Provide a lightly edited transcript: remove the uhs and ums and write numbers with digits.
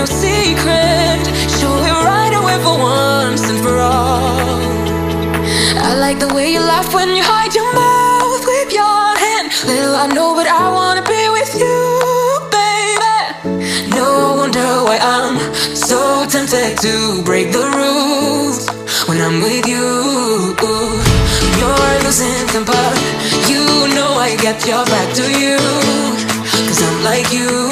no secret. Show it right away for once and for all. I like the way you laugh when you hide your mouth with your hand. Little I know, but I wanna be with you, baby. No wonder why I'm so tempted to break the rules when I'm with you. You're losing temper, you know I get your back to you, 'cause I'm like you.